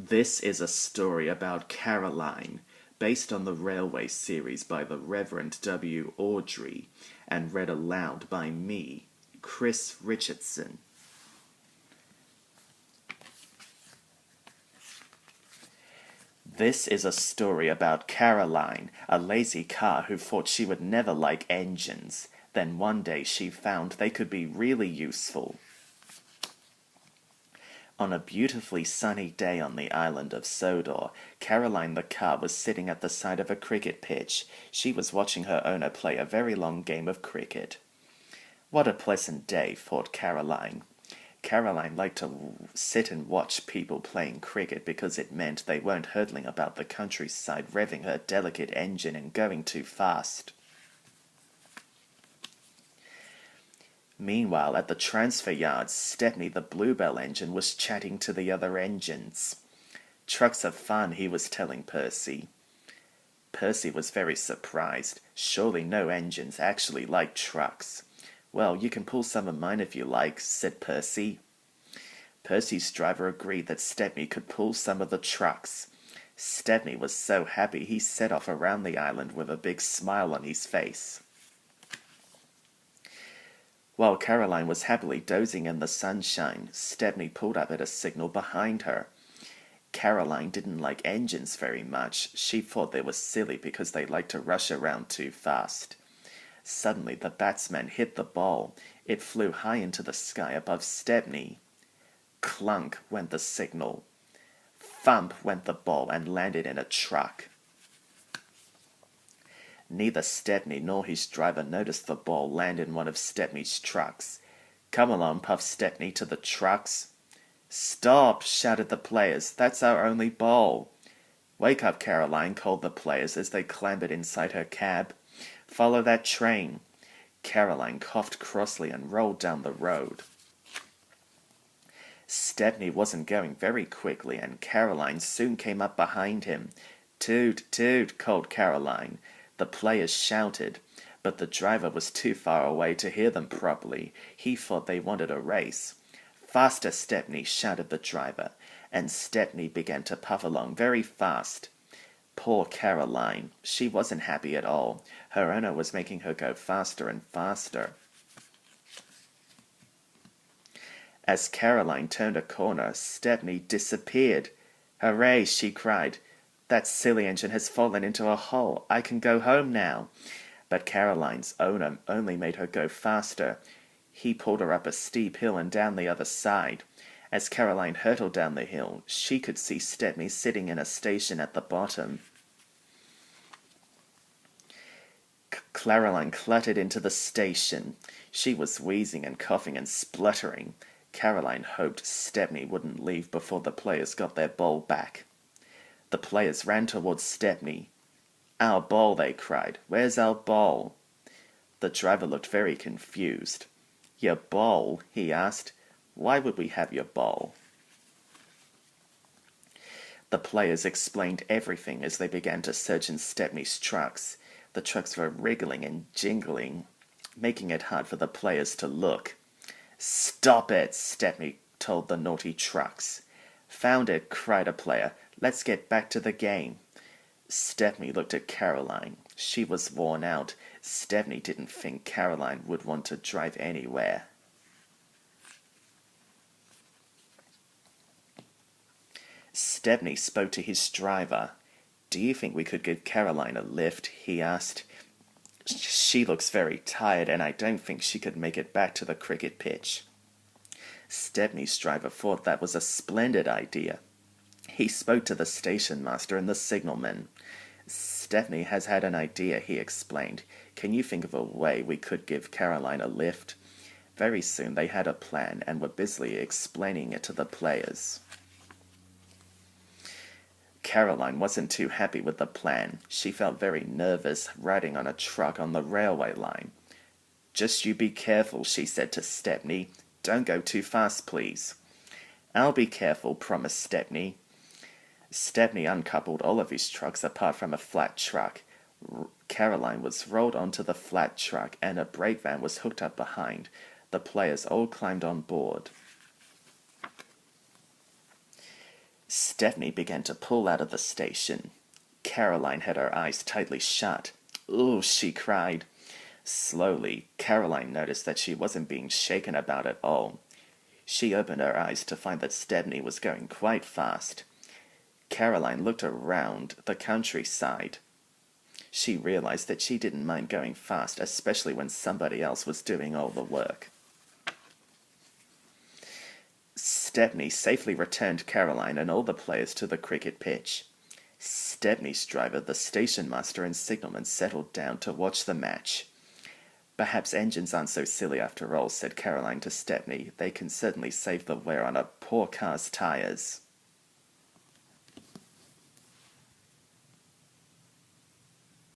This is a story about Caroline, based on the Railway series by the Reverend W. Awdry, and read aloud by me, Chris Richardson. This is a story about Caroline, a lazy car who thought she would never like engines. Then one day she found they could be really useful. On a beautifully sunny day on the island of Sodor, Caroline the car was sitting at the side of a cricket pitch. She was watching her owner play a very long game of cricket. What a pleasant day, thought Caroline. Caroline liked to sit and watch people playing cricket because it meant they weren't hurtling about the countryside, revving her delicate engine and going too fast. Meanwhile, at the transfer yard, Stepney the Bluebell engine was chatting to the other engines. Trucks are fun, he was telling Percy. Percy was very surprised. Surely no engines actually like trucks. Well, you can pull some of mine if you like, said Percy. Percy's driver agreed that Stepney could pull some of the trucks. Stepney was so happy he set off around the island with a big smile on his face. While Caroline was happily dozing in the sunshine, Stepney pulled up at a signal behind her. Caroline didn't like engines very much. She thought they were silly because they liked to rush around too fast. Suddenly the batsman hit the ball. It flew high into the sky above Stepney. Clunk went the signal. Thump went the ball and landed in a truck. Neither Stepney nor his driver noticed the ball land in one of Stepney's trucks. Come along, puffed Stepney to the trucks. Stop, shouted the players. That's our only ball. Wake up, Caroline, called the players as they clambered inside her cab. Follow that train. Caroline coughed crossly and rolled down the road. Stepney wasn't going very quickly, and Caroline soon came up behind him. Toot, toot, called Caroline. The players shouted, but the driver was too far away to hear them properly. He thought they wanted a race. Faster, Stepney, shouted the driver, and Stepney began to puff along very fast. Poor Caroline. She wasn't happy at all. Her owner was making her go faster and faster. As Caroline turned a corner, Stepney disappeared. Hooray, she cried. That silly engine has fallen into a hole. I can go home now. But Caroline's owner only made her go faster. He pulled her up a steep hill and down the other side. As Caroline hurtled down the hill, she could see Stepney sitting in a station at the bottom. Caroline clattered into the station. She was wheezing and coughing and spluttering. Caroline hoped Stepney wouldn't leave before the players got their ball back. The players ran towards Stepney. Our ball, they cried. Where's our ball? The driver looked very confused. Your ball? He asked. Why would we have your ball? The players explained everything as they began to search in Stepney's trucks. The trucks were wriggling and jingling, making it hard for the players to look. Stop it, Stepney told the naughty trucks. Found it, cried a player. Let's get back to the game. Stepney looked at Caroline. She was worn out. Stepney didn't think Caroline would want to drive anywhere. Stepney spoke to his driver. Do you think we could give Caroline a lift? He asked. She looks very tired, and I don't think she could make it back to the cricket pitch. Stepney's driver thought that was a splendid idea. He spoke to the station master and the signalman. Stepney has had an idea, he explained. Can you think of a way we could give Caroline a lift? Very soon they had a plan and were busily explaining it to the players. Caroline wasn't too happy with the plan. She felt very nervous riding on a truck on the railway line. Just you be careful, she said to Stepney. Don't go too fast, please. I'll be careful, promised Stepney. Stepney uncoupled all of his trucks apart from a flat truck. Caroline was rolled onto the flat truck and a brake van was hooked up behind. The players all climbed on board. Stepney began to pull out of the station. Caroline had her eyes tightly shut. "Ooh," she cried. Slowly, Caroline noticed that she wasn't being shaken about at all. She opened her eyes to find that Stepney was going quite fast. Caroline looked around the countryside. She realized that she didn't mind going fast, especially when somebody else was doing all the work. Stepney safely returned Caroline and all the players to the cricket pitch. Stepney's driver, the station master, and signalman settled down to watch the match. "Perhaps engines aren't so silly after all," said Caroline to Stepney. "They can certainly save the wear on a poor car's tires."